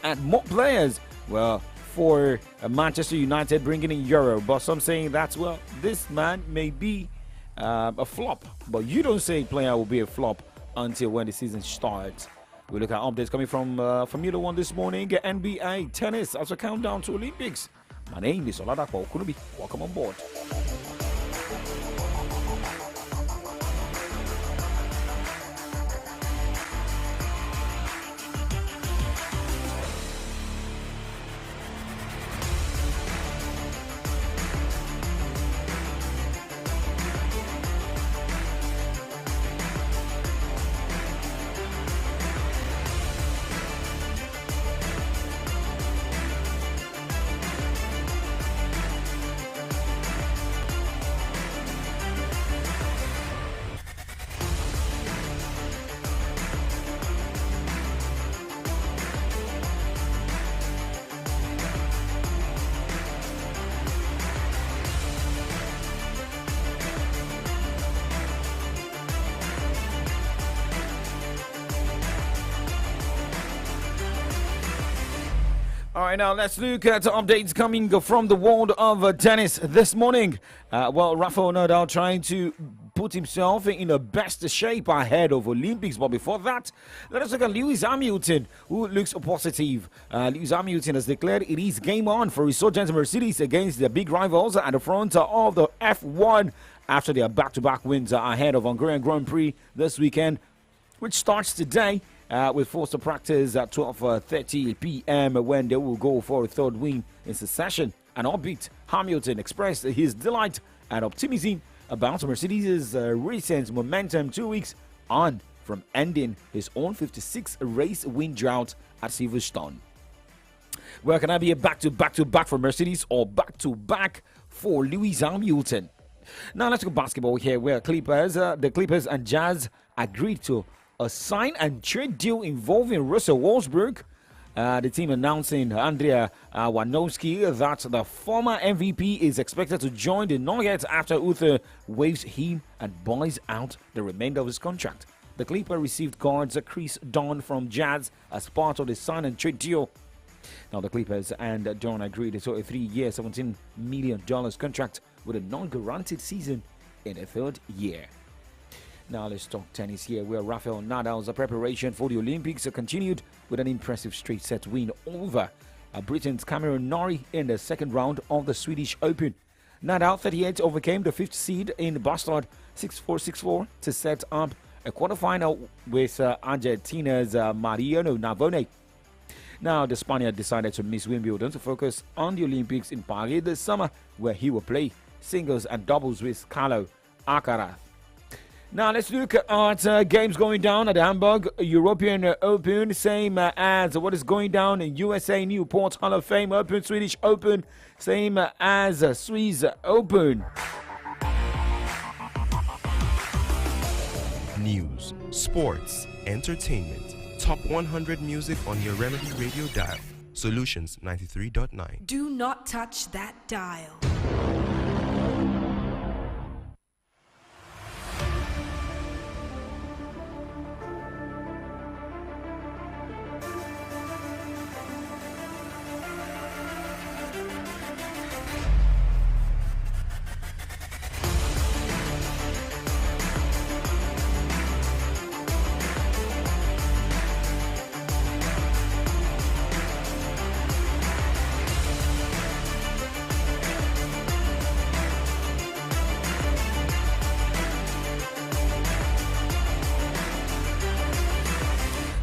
add more players. Well, for Manchester United bringing in Euro, but some saying that, well, this man may be a flop. But you don't say player will be a flop until when the season starts. We look at updates coming from Formula One this morning, NBA, tennis, as a countdown to Olympics. My name is Oladapo Okunubi. Welcome on board. All right, now let's look at updates coming from the world of tennis this morning. Rafael Nadal trying to put himself in the best shape ahead of Olympics. But before that, let us look at Lewis Hamilton, who looks positive. Lewis Hamilton has declared it is game on for Resurgent Mercedes against their big rivals at the front of the F1 after their back-to-back wins ahead of Hungarian Grand Prix this weekend, which starts today. With forced practice at 12:30 p.m. when they will go for a third win in succession. And albeit Hamilton expressed his delight and optimism about Mercedes' recent momentum 2 weeks on from ending his own 56-race win drought at Silverstone. Well, can I be a back-to-back for Mercedes or back-to-back for Lewis Hamilton? Now let's go basketball here, where the Clippers and Jazz agreed to a sign and trade deal involving Russell Westbrook. The team announcing Andrea Wanowski that the former MVP is expected to join the Nuggets after Uther waives him and buys out the remainder of his contract. The Clippers received guards Chris Dunn from Jazz as part of the sign and trade deal. Now the Clippers and Dunn agreed to a 3-year, $17 million contract with a non-guaranteed season in the third year. Now let's talk tennis here, where Rafael Nadal's preparation for the Olympics continued with an impressive straight-set win over Britain's Cameron Norrie in the second round of the Swedish Open. Nadal, 38, overcame the 5th seed in Bastard 6-4, 6-4 to set up a quarterfinal with Argentina's Mariano Navone. Now, the Spaniard decided to miss Wimbledon to focus on the Olympics in Paris this summer, where he will play singles and doubles with Carlo Alcaraz. Now let's look at games going down at the Hamburg European Open, same as what is going down in USA Newport Hall of Fame Open, Swedish Open, same as Swiss Open. News, sports, entertainment, top 100 music on your Remedy Radio dial. Solutions 93.9. Do not touch that dial.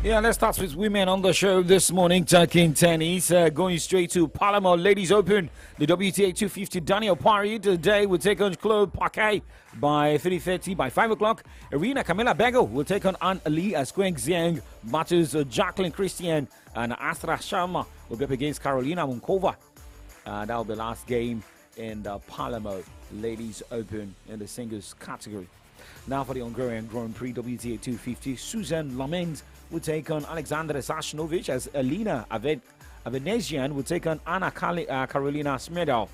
Yeah, let's start with women on the show this morning. Talking tennis, going straight to Palermo Ladies Open. The WTA 250 Daniel Parry today will take on Chloe Parquet by 3:30. By 5 o'clock, Irina Camila Bego will take on Ann Lee as Quang Xiang battles Jacqueline Christian, and Astra Sharma will be up against Karolina Munkova. That will be the last game in the Palermo Ladies Open in the singles category. Now for the Hungarian Grand Prix WTA 250, Susan Lamens will take on Alexandra Sashnovic as Elena Avenesian will take on Anna Karolina Smedal.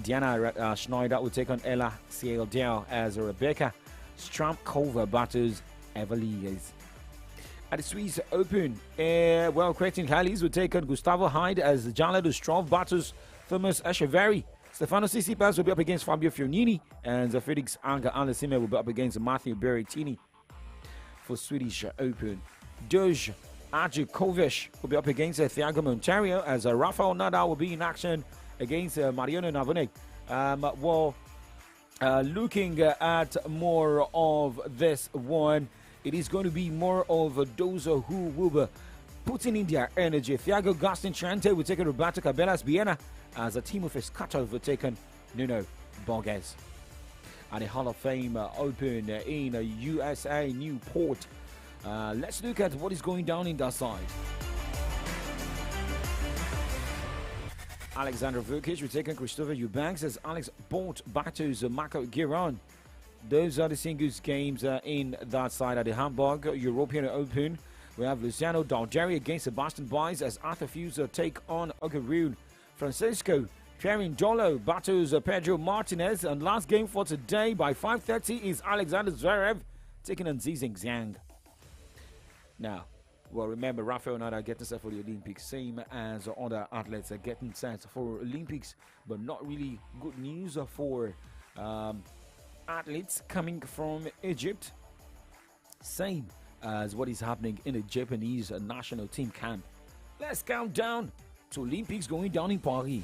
Diana Schneider will take on Ella Sealdale as Rebecca Stramkova battles Evelies. At the Swiss Open, Quentin Halys will take on Gustavo Hyde as Jan Struff battles Thomas Echeverry. Stefano Tsitsipas will be up against Fabio Fognini, and Felix Auger-Aliassime will be up against Matthew Berrettini. For Swedish Open, Doj Djokovic will be up against Thiago Monteiro, as Rafael Nadal will be in action against Mariano Navone. Looking at more of this one, it is going to be more of those who will be putting in their energy. Thiago Gaston Trante will take on Roberto Cabellas Biena, as a team of Escata overtaken Nuno Borges. And the Hall of Fame Open in USA Newport. Let's look at what is going down in that side. Alexander Vukic will take on Christopher Eubanks as Alex Bolt battles Marco Giron. Those are the singles games in that side. At the Hamburg European Open, we have Luciano Dalderi against Sebastian Baez as Arthur Fuse take on Ogarune. Francisco Pierindolo battles Pedro Martinez, and last game for today by 5:30 is Alexander Zverev taking on Zizeng Zhang. Now, well, remember, Rafael Nadal getting set for the Olympics, same as other athletes are getting set for Olympics, but not really good news for athletes coming from Egypt. Same as what is happening in the Japanese national team camp. Let's count down to Olympics going down in Paris.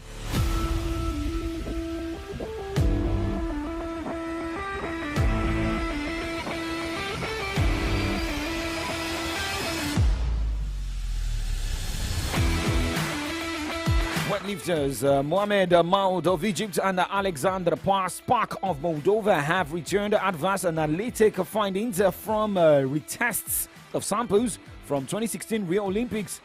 Weightlifters Mohamed Maud of Egypt and Alexander Spak of Moldova have returned advanced analytic findings from retests of samples from 2016 Rio Olympics.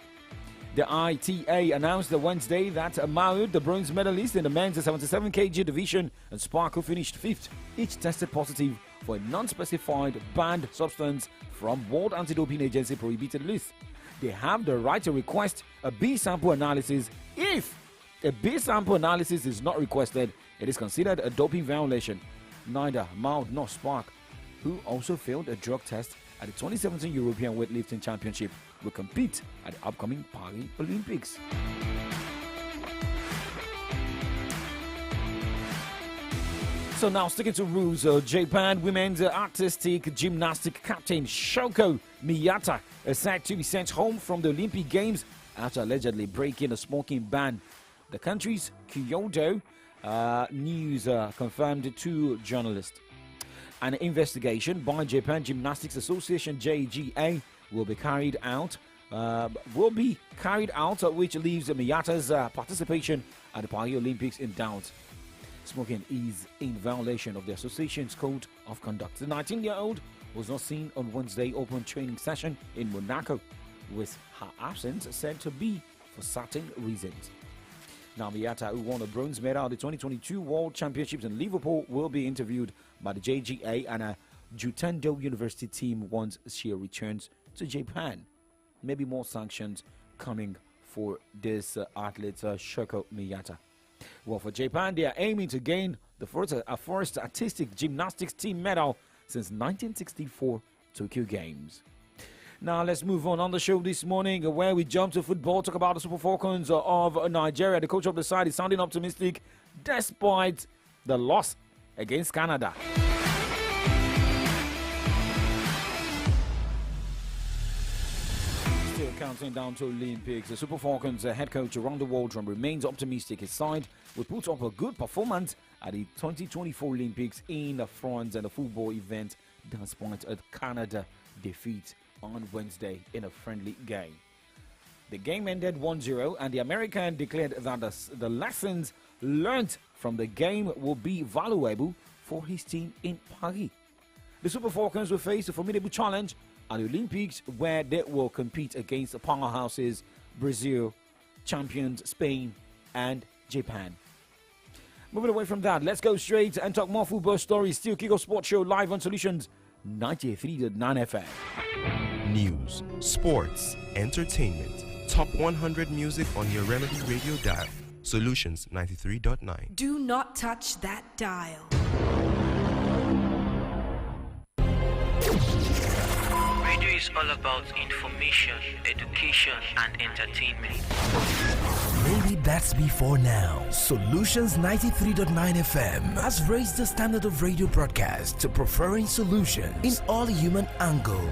The ITA announced Wednesday that Maud, the bronze medalist in the men's 77 kg division, and Spak, who finished fifth, each tested positive for a non-specified banned substance from World Anti-Doping Agency prohibited list. They have the right to request a B sample analysis. If a B sample analysis is not requested, it is considered a doping violation. Neither Maud nor Spak, who also failed a drug test at the 2017 European Weightlifting Championship, will compete at the upcoming Paris Olympics. So now, sticking to rules, Japan women's artistic gymnastic captain Shoko Miyata is said to be sent home from the Olympic Games after allegedly breaking a smoking ban. The country's Kyodo News confirmed to journalists. An investigation by Japan Gymnastics Association (JGA) will be carried out, which leaves Miyata's participation at the Paris Olympics in doubt. Smoking is in violation of the association's code of conduct. The 19-year-old was not seen on Wednesday open training session in Monaco, with her absence said to be for certain reasons. Now, Miyata, who won a bronze medal at the 2022 World Championships in Liverpool, will be interviewed by the JGA and a Jutendo University team once she returns to Japan. Maybe more sanctions coming for this athlete, Shoko Miyata. Well, for Japan, they are aiming to gain the first artistic gymnastics team medal since 1964 Tokyo Games. Now, let's move on the show this morning, where we jump to football, talk about the Super Falcons of Nigeria. The coach of the side is sounding optimistic despite the loss against Canada. Still counting down to Olympics. The Super Falcons head coach Ronda Waldron remains optimistic. His side will put up a good performance at the 2024 Olympics in France and the football event despite a Canada defeat on Wednesday in a friendly game. The game ended 1-0, and the American declared that the lessons learned from the game will be valuable for his team in Paris. The Super Falcons will face a formidable challenge at the Olympics, where they will compete against the powerhouses Brazil, champions Spain, and Japan. Moving away from that, let's go straight and talk more football stories. Still Kickoff Sports Show live on Solutions 93.9 FM. News, sports, entertainment. Top 100 music on your Remedy Radio dial. Solutions 93.9. Do not touch that dial. Radio is all about information, education, and entertainment. Maybe that's before now. Solutions 93.9 FM has raised the standard of radio broadcast to preferring solutions in all human angle.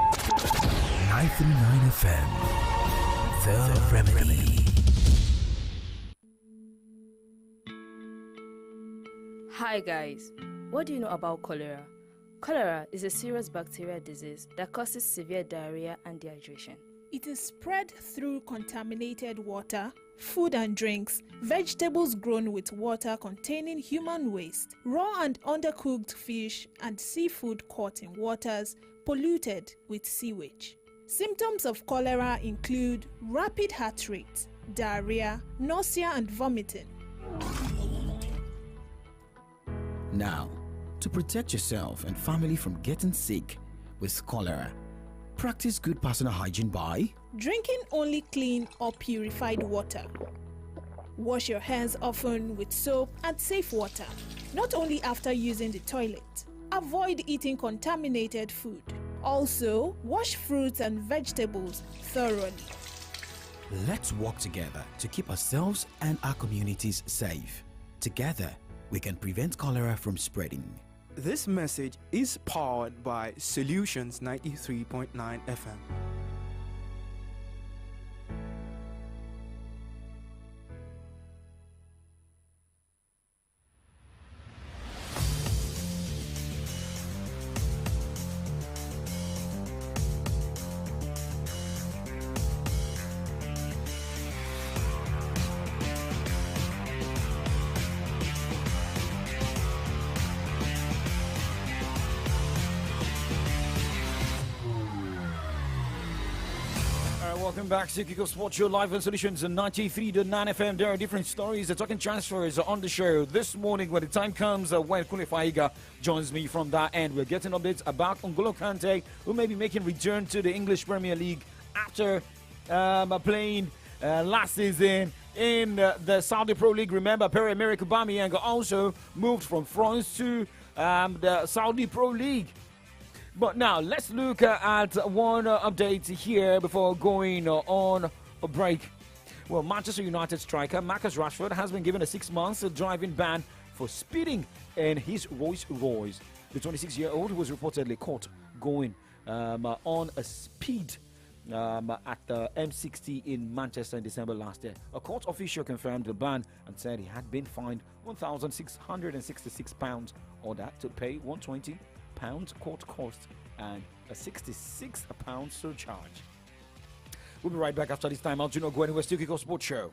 939 FM, the remedy. Hi guys, what do you know about cholera? Cholera is a serious bacterial disease that causes severe diarrhea and dehydration. It is spread through contaminated water, food and drinks, vegetables grown with water containing human waste, raw and undercooked fish, and seafood caught in waters polluted with sewage. Symptoms of cholera include rapid heart rate, diarrhea, nausea and vomiting. Now, to protect yourself and family from getting sick with cholera, practice good personal hygiene by Drinking only clean or purified water. Wash your hands often with soap and safe water, not only after using the toilet. Avoid eating contaminated food. Also, wash fruits and vegetables thoroughly. Let's work together to keep ourselves and our communities safe. Together, we can prevent cholera from spreading. This message is powered by Solutions 93.9 FM. Welcome back to Kiko Sports Show live on Solutions on 93.9 FM. There are different stories. The talking transfers on the show this morning when the time comes when Kule Faiga joins me from that end. We're getting updates about N'Golo Kante, who may be making return to the English Premier League after playing last season in the Saudi Pro League. Remember, Pierre-Emerick Aubameyang also moved from France to the Saudi Pro League. But now, let's look at one update here before going on a break. Well, Manchester United striker Marcus Rashford has been given a 6-month driving ban for speeding in his Rolls-Royce. The 26-year-old was reportedly caught going on a speed at the M60 in Manchester in December last year. A court official confirmed the ban and said he had been fined £1,666 or that to pay £120 court cost and a £66 surcharge. We'll be right back after this time out. Do not go anywhere. Still Kiko Sports Show.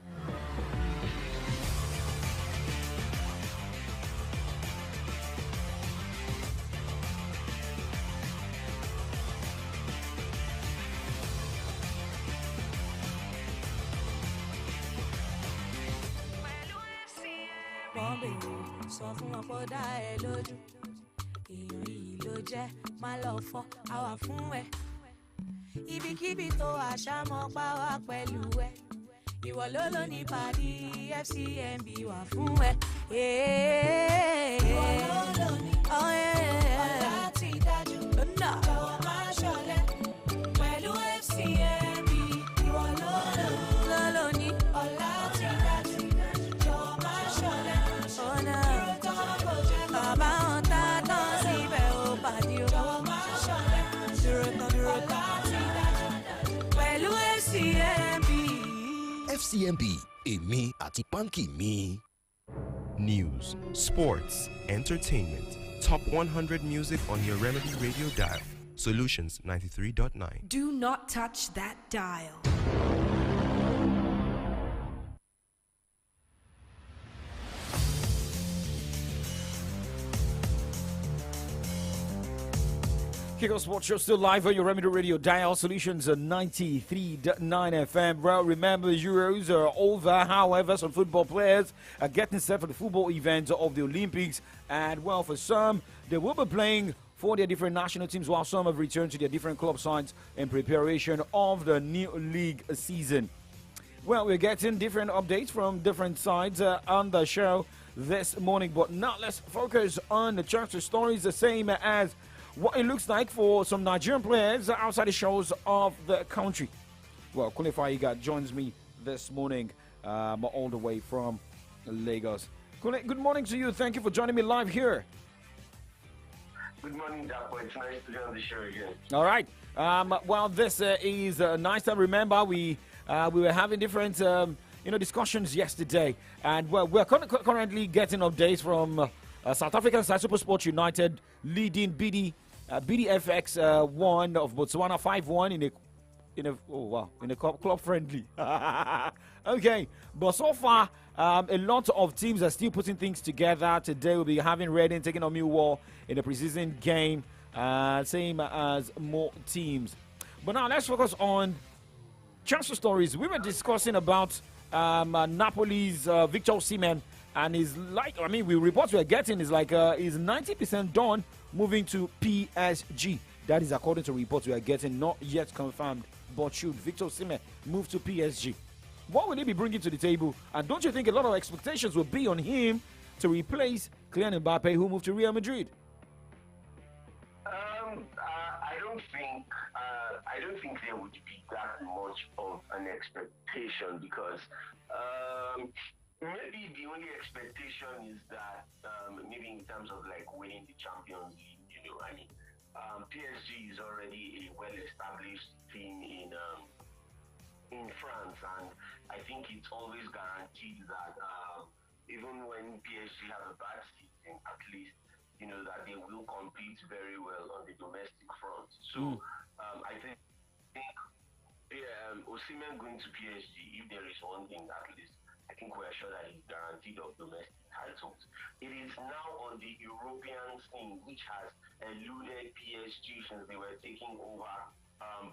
jẹ́ má lọ fọ́ àwa fún ẹ. Ibikíbi tó àṣà mọ́ pa wá pẹ̀lú ẹ. Ìwọ ló ló ní pàdé FCMB wà fún ẹ. Ìwọ ló ló ní ọ̀la ti dájú. Jọ̀wọ́ má ṣọ̀lẹ pẹ̀lú FCMB. Ìwọ ló ló ní ọ̀la ti dájú. Jọ̀wọ́ má ṣọ̀lẹ. Ọ̀nà bàbá wọn tá tán síbẹ̀ ó pàdé o. Jọ̀wọ́ má ṣọ̀lẹ. Ọ̀la ti dájú. Pẹ̀lú FCMB. FCMB, èmi àti pánkì mi. News, sports, entertainment. Top 100 music on your Remedy Radio dial. Solutions 93.9. Do not touch that dial. Kiko Sports Show still live on your Remedy Radio dial. Solutions 93.9 FM. Well, remember, Euros are over. However, some football players are getting set for the football event of the Olympics. And, well, for some, they will be playing for their different national teams, while some have returned to their different club sides in preparation of the new league season. Well, we're getting different updates from different sides on the show this morning. But now let's focus on the transfer stories, the same as what it looks like for some Nigerian players outside the shores of the country. Well, Kunle Faiga joins me this morning, all the way from Lagos. Kunle, good morning to you. Thank you for joining me live here. Good morning, Dapo. It's nice to be on the show again. All right. Well, this is nice to remember. We were having different discussions yesterday, and we're currently getting updates from South African side Super Sports United leading BDFX 1 of Botswana 5-1 in a club friendly. Okay, but so far a lot of teams are still putting things together. Today we'll be having Reading taking on Millwall in a preseason game, same as more teams. But now let's focus on transfer stories. We were discussing about Napoli's Victor Osimhen, and we reports we're getting is like is 90% done moving to PSG. That is according to reports we are getting, not yet confirmed. But should Victor Osimhen move to PSG, what will he be bringing to the table? And don't you think a lot of expectations will be on him to replace Kylian Mbappe, who moved to Real Madrid? I don't think there would be that much of an expectation because maybe the only expectation is that maybe in terms of like winning the Champions League, PSG is already a well-established team in France, and I think it's always guaranteed that even when PSG have a bad season, at least that they will compete very well on the domestic front. So I think Osimhen going to PSG, if there is one thing at least, I think we're sure that he's guaranteed of domestic titles. It is now on the European scene, which has eluded PSG since they were taken over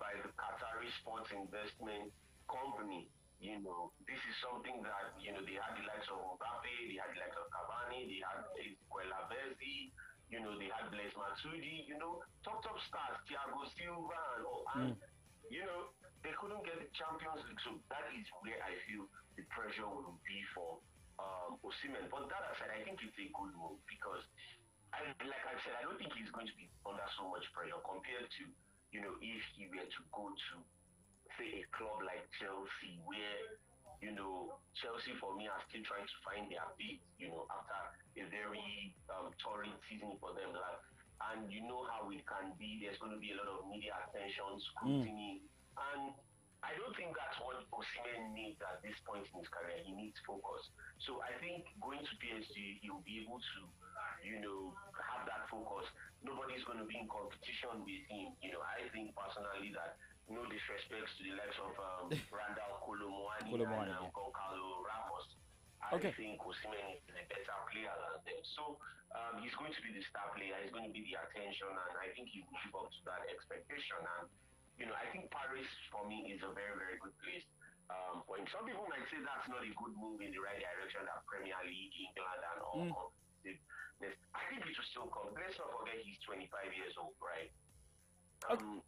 by the Qatari Sports Investment Company. This is something that, they had the likes of Mbappe, they had the likes of Cavani, they had Lavezzi, they had Blaise Matuidi, top stars, Thiago Silva, and they couldn't get the Champions League. So that is where I feel the pressure will be for Osimhen. But that aside, I think it's a good move because, like I said, I don't think he's going to be under so much pressure compared to, if he were to go to, say, a club like Chelsea, where, Chelsea for me are still trying to find their feet, after a very torrid season for them. And you know how it can be. There's going to be a lot of media attention, scrutiny, and I don't think that's what Osimhen needs at this point in his career. He needs focus. So I think going to PSG, he'll be able to, have that focus. Nobody's going to be in competition with him. I think personally that no disrespect to the likes of Randall Kolo Muani and Goncalo Ramos. I think Osimhen is a better player than them. So he's going to be the star player. He's going to be the attention, and I think he will live up to that expectation. And I think Paris for me is a very, very good place. For him. Some people might say that's not a good move in the right direction, that Premier League, England, and all. I think it will still come. Let's not forget he's 25 years old, right?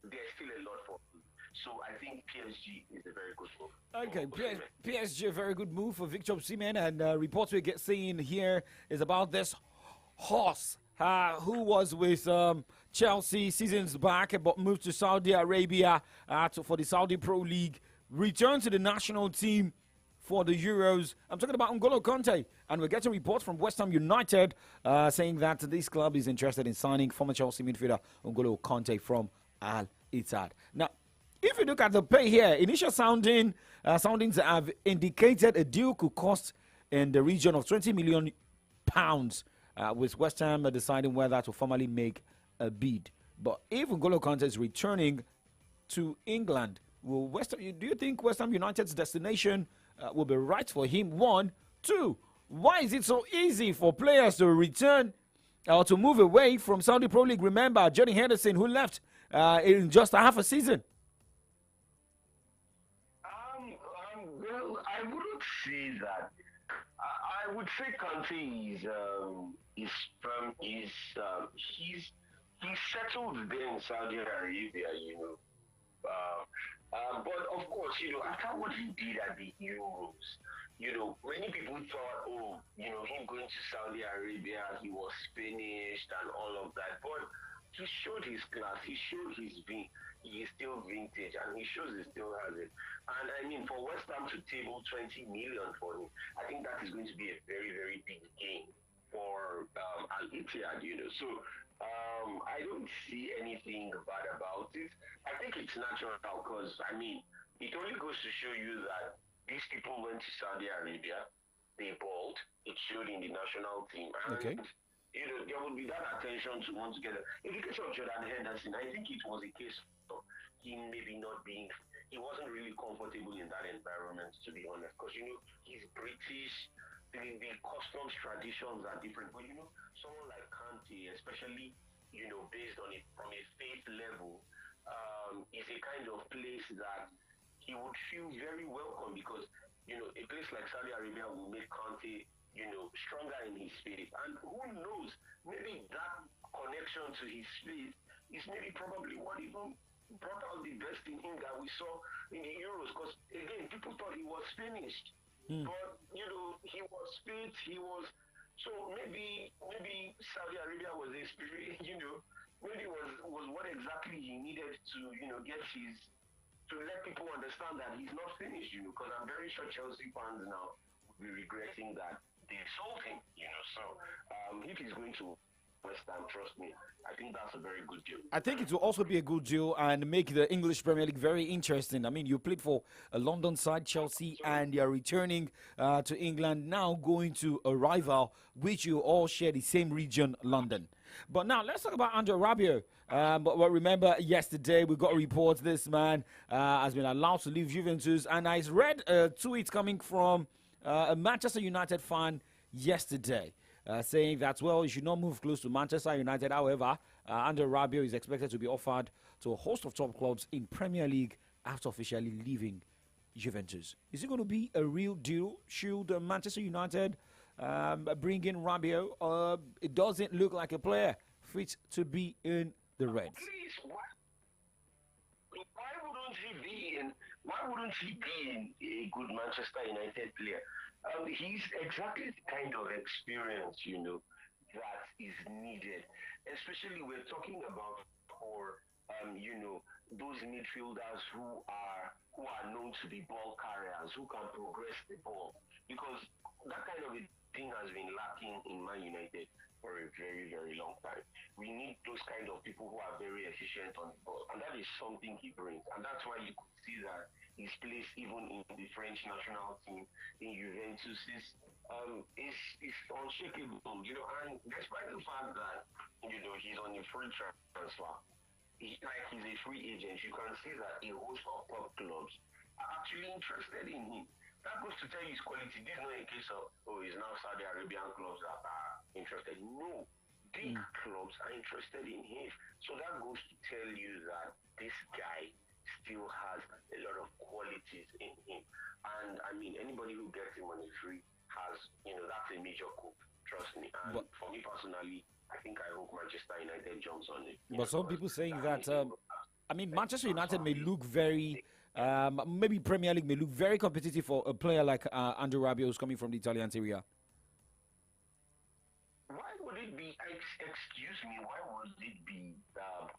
There's still a lot for him. So I think PSG is a very good move. Okay, PSG a very good move for Victor Osimhen, and reports we get seeing here is about this horse who was with Chelsea seasons back but moved to Saudi Arabia for the Saudi Pro League, returned to the national team for the Euros. I'm talking about N'Golo Kante, and we're getting reports from West Ham United saying that this club is interested in signing former Chelsea midfielder N'Golo Kante from Al Ittihad. Now, if you look at the pay here, initial soundings have indicated a deal could cost in the region of £20 million, with West Ham deciding whether to formally make a bid. But if N'Golo Kante is returning to England, do you think West Ham United's destination will be right for him? 1, 2, why is it so easy for players to return or to move away from Saudi Pro League? Remember, Johnny Henderson, who left in just a half a season. Well, I wouldn't say that. I would say Kante he's settled there in Saudi Arabia, but of course, after what he did at the Euros, many people thought, him going to Saudi Arabia, he was finished and all of that. But he showed his class, he showed he is still vintage, and he shows he still has it. And I mean, for West Ham to table 20 million for him, I think that is going to be a very, very big gain for Al Ittihad, So I don't see anything bad about it. I think it's natural because, I mean, it only goes to show you that these people went to Saudi Arabia, they balled, it showed in the national team. And, Okay. There would be that attention to want to get in the case of Jordan Henderson, I think it was a case of him maybe not being, he wasn't really comfortable in that environment, to be honest, because, he's British, the customs, traditions are different, but, someone like Kante, especially, based on it from a faith level, is a kind of place that he would feel very welcome because, a place like Saudi Arabia will make Kante, stronger in his faith. And who knows, maybe that connection to his faith is maybe probably what even brought out the best in him that we saw in the Euros. Because, again, people thought he was finished. But, he was fit, so maybe Saudi Arabia was a spirit, maybe was what exactly he needed to, to let people understand that he's not finished, because I'm very sure Chelsea fans now will be regretting that they sold him, So if he's going to West Ham, trust me, I think that's a very good deal. I think it will also be a good deal and make the English Premier League very interesting. I mean, you played for a London side, Chelsea, and you're returning to England, now going to a rival, which you all share the same region, London. But now, let's talk about Andre Rabiot. But remember, yesterday we got reports this man has been allowed to leave Juventus, and I read a tweet coming from a Manchester United fan yesterday. Saying that, well, you should not move close to Manchester United. However, Andre Rabiot is expected to be offered to a host of top clubs in Premier League after officially leaving Juventus. Is it going to be a real deal? Should Manchester United bring in Rabiot? It doesn't look like a player fit to be in the Reds. Please, why wouldn't he be in a good Manchester United player? He's exactly the kind of experience, that is needed. Especially we're talking about for, those midfielders who are known to be ball carriers, who can progress the ball. Because that kind of a thing has been lacking in Man United for a very, very long time. We need those kind of people who are very efficient on the ball. And that is something he brings. And that's why you could see that his place even in the French national team in Juventus is unshakable, and despite the fact that, he's on a free transfer, he's a free agent, you can see that a host of top clubs are actually interested in him. That goes to tell you his quality. This is not a case of, it's now Saudi Arabian clubs that are interested. No, big clubs are interested in him. So that goes to tell you that this guy still has a lot of qualities in him. And I mean, anybody who gets him on a free has, that's a major coup. Trust me. And but, for me personally, I think I hope Manchester United jumps on it. But some people saying that, Manchester United may look very, maybe Premier League may look very competitive for a player like Andre Rabiot who's coming from the Italian Serie A. Why would it be, excuse me, why would it be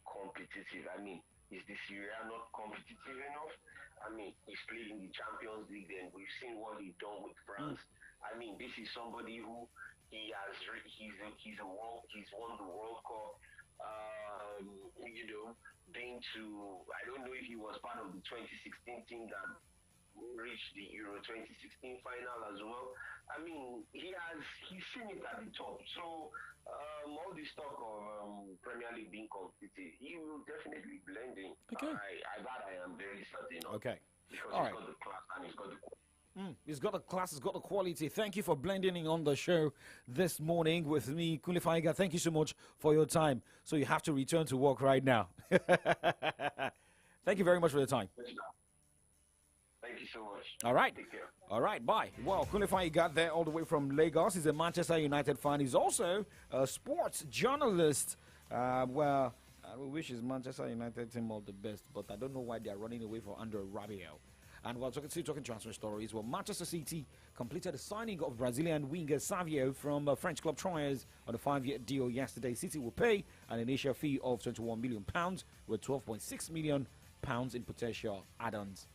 competitive? I mean, is the Serie A not competitive enough? I mean, he's played in the Champions League, and we've seen what he's done with France. I mean, this is somebody who he's won the World Cup. Been to, I don't know if he was part of the 2016 team that reached the Euro 2016 final as well. I mean, he's seen it at the top. So all this talk of Premier League being competitive, he will definitely blend in. Okay. I am very certain of. Okay. Because All he's right. got the class and he's got the He's got the class, he's got the quality. Thank you for blending in on the show this morning with me, Kunle Faiga. Thank you so much for your time. So you have to return to work right now. Thank you very much for the time. Thank you so much. All right. Take care. All right, bye. Well, Kunle Faiga there all the way from Lagos. He's a Manchester United fan. He's also a sports journalist. We wish his Manchester United team all the best, but I don't know why they are running away for Andre Rabiot. And we're talking transfer stories. Well, Manchester City completed the signing of Brazilian winger Savio from French club Troyes on a 5-year deal yesterday. City will pay an initial fee of £21 million with £12.6 million in potential add-ons.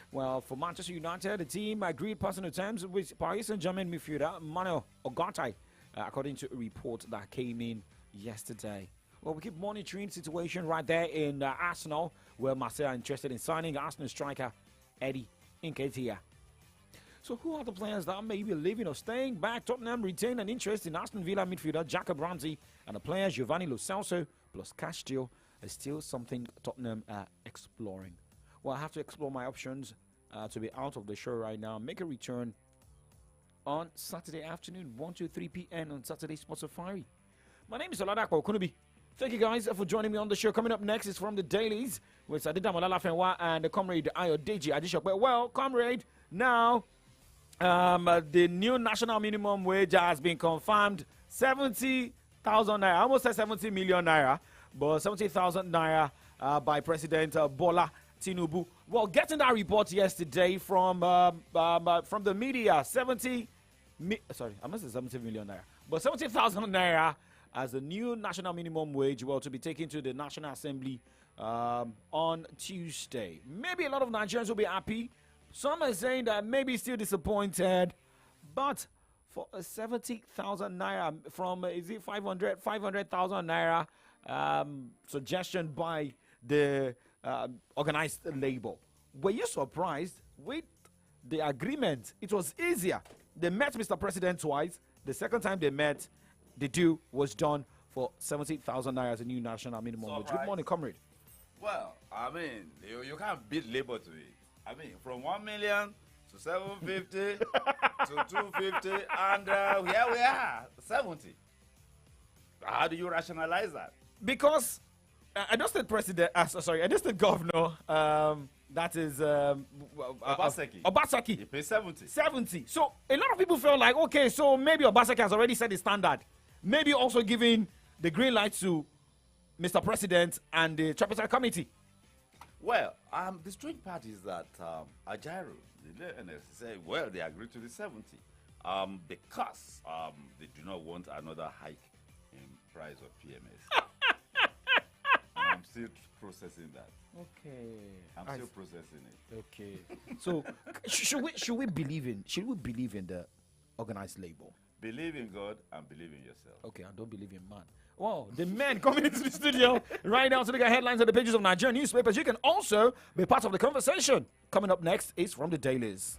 Well, for Manchester United, the team agreed personal terms with Paris Saint-Germain midfielder Manuel Ugarte, according to a report that came in yesterday. Well, we keep monitoring the situation right there in Arsenal, where Marseille are interested in signing Arsenal striker Eddie Nketiah. So who are the players that may be leaving or staying back? Tottenham retained an interest in Aston Villa midfielder Jacob Ramsey, and the player Giovanni Lo Celso plus Castillo is still something Tottenham are exploring. Well, I have to explore my options to be out of the show right now. Make a return on Saturday afternoon, 1 to 3 p.m. on Saturday Sports Safari. My name is Oladapo Okunubi. Thank you guys for joining me on the show. Coming up next is From the Dailies with Sadida Malala Fenwa and the comrade Ayodeji Adishokwe. Well, comrade, now the new national minimum wage has been confirmed. 70,000 naira. I almost said 70 million naira, but 70,000 naira by President Bola Tinubu. Well, getting that report yesterday from the media, I must say 70 million naira, but 70,000 naira as the new national minimum wage, well, to be taken to the National Assembly on Tuesday. Maybe a lot of Nigerians will be happy. Some are saying that maybe still disappointed, but for a 70,000 naira from, is it 500,000 naira suggestion by the organized labor. Were you surprised with the agreement? It was easier. They met Mr. President twice. The second time they met, the deal was done for 70,000 naira as a new national minimum wage. Good morning, comrade. Well, I mean, you can't beat labor to it. I mean, from 1 million to 750 to 250, and here we are, 70. How do you rationalize that? Because Edo State President, Edo State Governor, that is Obaseki. He pays 70. 70. So a lot of people felt like, okay, so maybe Obaseki has already set the standard. Maybe also giving the green light to Mr. President and the Tripartite Committee. Well, the strange part is that Ajaero, the NS, said, well, they agreed to the 70 because they do not want another hike in price of PMS. I'm still processing that. Okay. I'm still processing it. Okay. So should we believe in the organized labor? Believe in God and believe in yourself. Okay, I don't believe in man. Wow, the men coming into the studio right now to look at headlines on the pages of Nigerian newspapers. You can also be part of the conversation. Coming up next is From the Dailies.